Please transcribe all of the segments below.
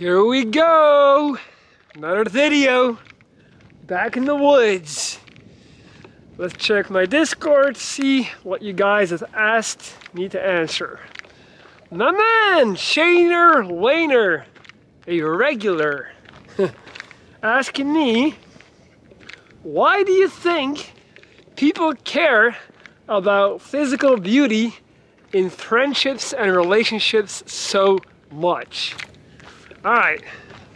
Here we go! Another video. Back in the woods. Let's check my Discord, see what you guys have asked me to answer. My man, Shaner Wayner, a regular, asking me, why do you think people care about physical beauty in friendships and relationships so much? Alright,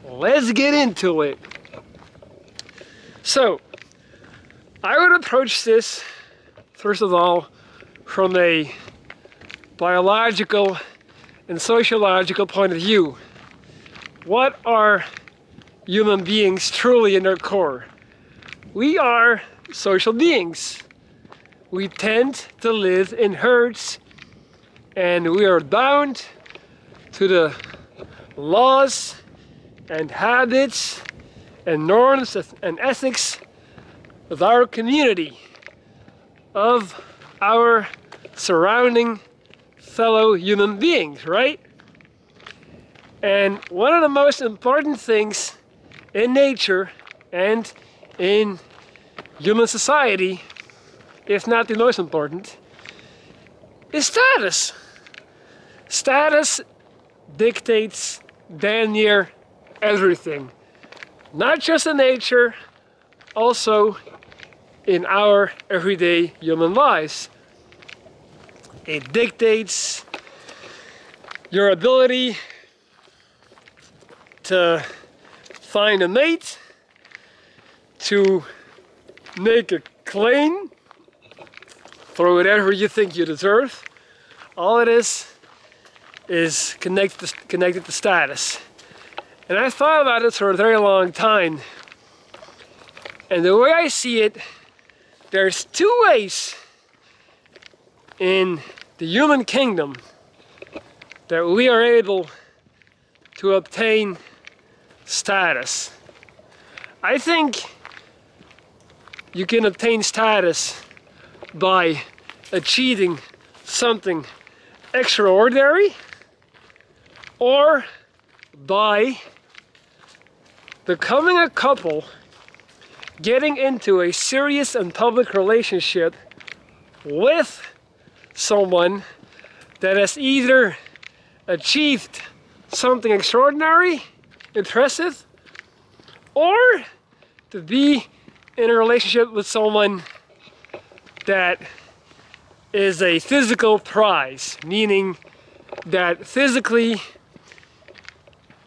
let's get into it. So, I would approach this, first of all, from a biological and sociological point of view. What are human beings truly in their core? We are social beings. We tend to live in herds, and we are bound to the laws and habits and norms and ethics of our community, of our surrounding fellow human beings, right? And one of the most important things in nature and in human society, if not the most important, is status. Status dictates damn near everything. Not just in nature, also in our everyday human lives. It dictates your ability to find a mate, to make a claim for whatever you think you deserve. All it is connected to status. And I thought about it for a very long time. And the way I see it, there's two ways in the human kingdom that we are able to obtain status. I think you can obtain status by achieving something extraordinary, or by becoming a couple, getting into a serious and public relationship with someone that has either achieved something extraordinary, impressive, or to be in a relationship with someone that is a physical prize, meaning that physically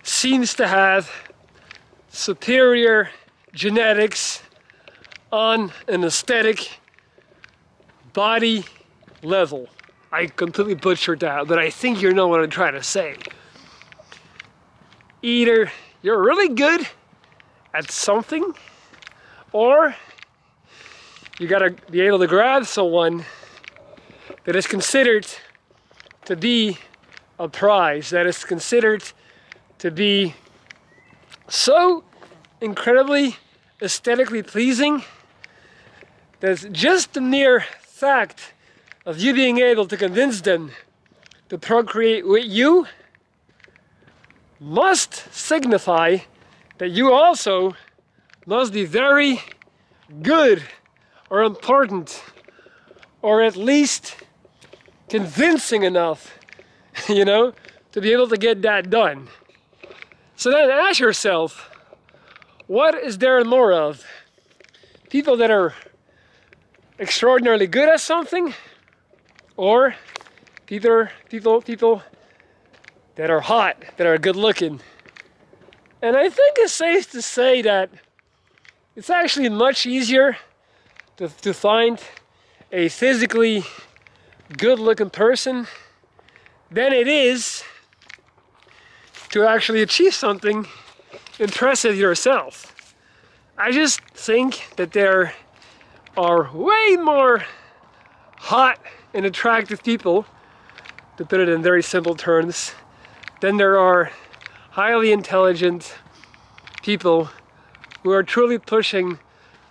seems to have superior genetics on an aesthetic body level. I completely butchered that, but I think you know what I'm trying to say. Either you're really good at something, or you gotta be able to grab someone that is considered to be a prize, that is considered to be so incredibly aesthetically pleasing that just the mere fact of you being able to convince them to procreate with you must signify that you also must be very good or important, or at least convincing enough, you know, to be able to get that done. So then ask yourself, what is there more of? People that are extraordinarily good at something, or people that are hot, that are good looking? And I think it's safe to say that it's actually much easier to find a physically good looking person than it is to actually achieve something impressive yourself. I just think that there are way more hot and attractive people, to put it in very simple terms, than there are highly intelligent people who are truly pushing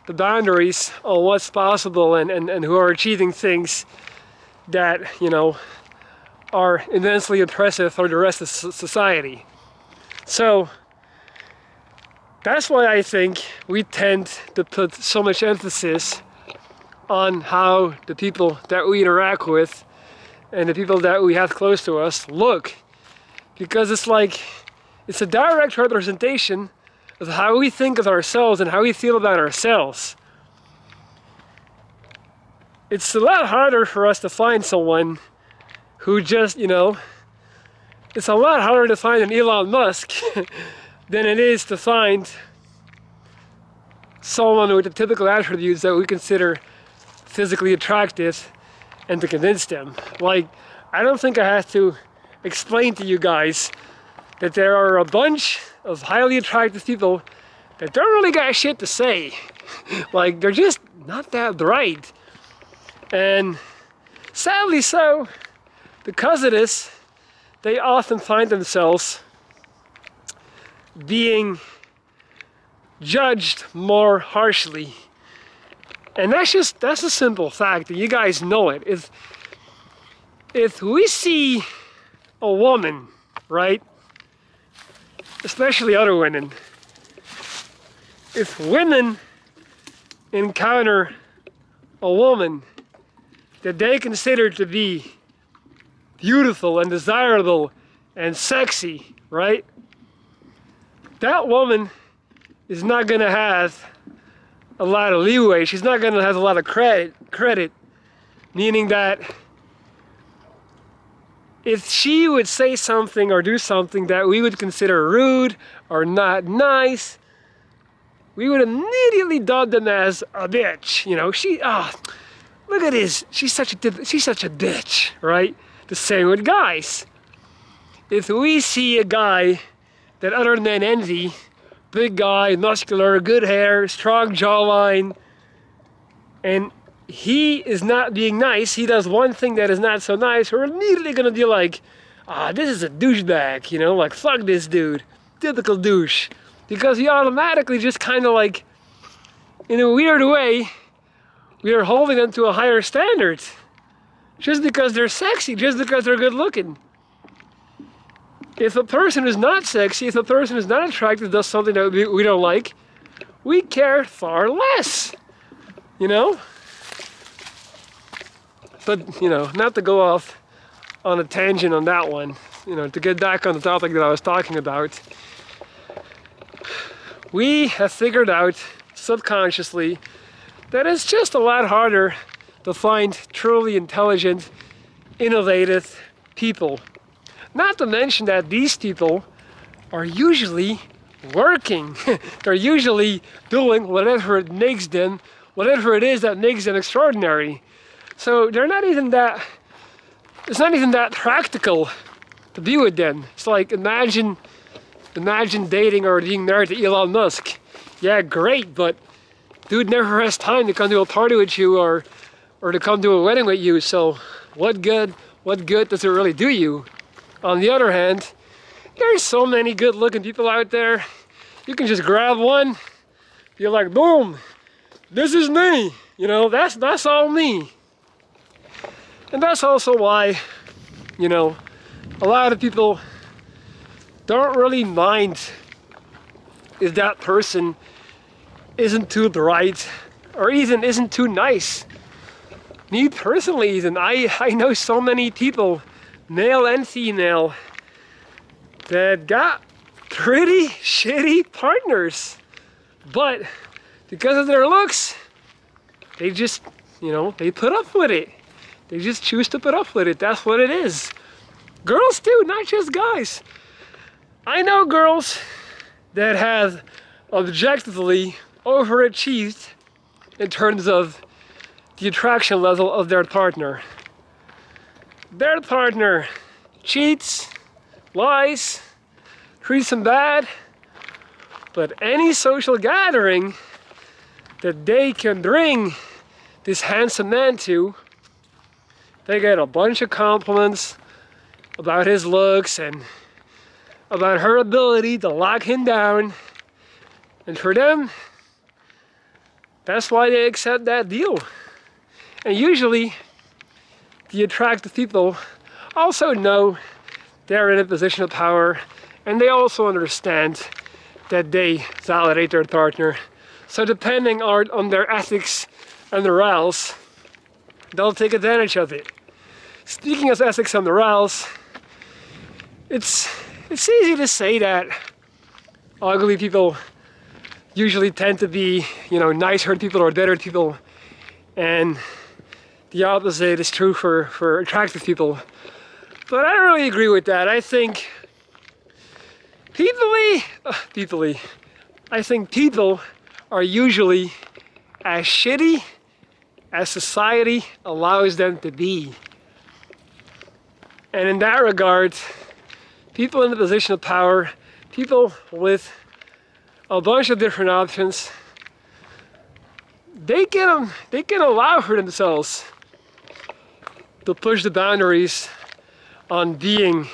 the boundaries on what's possible and who are achieving things that, you know, are immensely impressive for the rest of society. So that's why I think we tend to put so much emphasis on how the people that we interact with and the people that we have close to us look. Because it's like, it's a direct representation of how we think of ourselves and how we feel about ourselves. It's a lot harder for us to find someone who just, you know, it's a lot harder to find an Elon Musk than it is to find someone with the typical attributes that we consider physically attractive and to convince them. Like, I don't think I have to explain to you guys that there are a bunch of highly attractive people that don't really got shit to say. Like, they're just not that bright. And sadly so, because of this, they often find themselves being judged more harshly. And that's a simple fact, and you guys know it. If we see a woman, right, especially other women, if women encounter a woman that they consider to be beautiful and desirable and sexy, right, that woman is not going to have a lot of leeway. She's not going to have a lot of credit, meaning that if she would say something or do something that we would consider rude or not nice, we would immediately dub them as a bitch. You know, look at this, she's such a bitch, right? The same with guys. If we see a guy that other men envy, big guy, muscular, good hair, strong jawline, and he is not being nice, he does one thing that is not so nice, we're immediately gonna be like, this is a douchebag, you know, like, fuck this dude, typical douche. Because we automatically just kind of like, in a weird way, we are holding them to a higher standard. Just because they're sexy, just because they're good looking. If a person is not sexy, if a person is not attractive, does something that we don't like, we care far less, you know? But, you know, not to go off on a tangent on that one, you know, to get back on the topic that I was talking about, we have figured out subconsciously that it's just a lot harder to find truly intelligent, innovative people. Not to mention that these people are usually working. They're usually doing whatever it makes them, whatever it is that makes them extraordinary. So they're not even that, it's not even that practical to be with them. It's like, imagine dating or being married to Elon Musk. Yeah, great, but dude never has time to come to a party with you or to come to a wedding with you, so what good does it really do you? On the other hand, there's so many good looking people out there. You can just grab one, be like, boom, this is me. You know, that's all me. And that's also why, you know, a lot of people don't really mind if that person isn't too bright or even isn't too nice. Me personally, even, I know so many people, male and female, that got pretty shitty partners. But because of their looks, they just, you know, they put up with it. They just choose to put up with it. That's what it is. Girls too, not just guys. I know girls that have objectively overachieved in terms of the attraction level of their partner. Their partner cheats, lies, treats them bad, but any social gathering that they can bring this handsome man to, they get a bunch of compliments about his looks and about her ability to lock him down. And for them, that's why they accept that deal. And usually, the attractive people also know they're in a position of power And they also understand that they validate their partner. So depending on their ethics and morals, they'll take advantage of it. Speaking of ethics and morals, it's easy to say that ugly people usually tend to be, you know, nice-hearted people or dead-hearted people, and the opposite is true for attractive people. But I don't really agree with that. I think I think people are usually as shitty as society allows them to be. And in that regard, people in the position of power, people with a bunch of different options, they can allow for themselves to push the boundaries on being,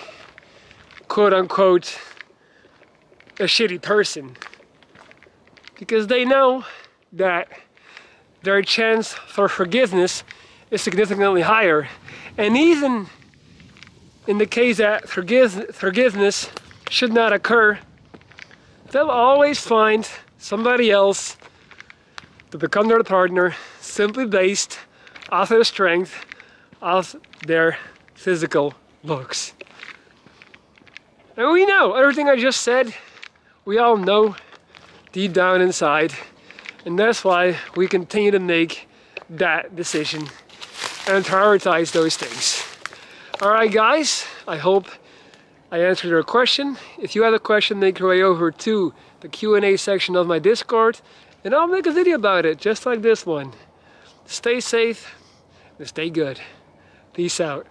quote unquote, a shitty person, because they know that their chance for forgiveness is significantly higher. And even in the case that forgiveness should not occur, they'll always find somebody else to become their partner simply based off their strength, off their physical looks. And we know everything I just said, we all know deep down inside, and that's why we continue to make that decision and prioritize those things. Alright guys, I hope I answered your question. If you have a question, make your way over to the Q&A section of my Discord, and I'll make a video about it, just like this one. Stay safe and stay good. Peace out.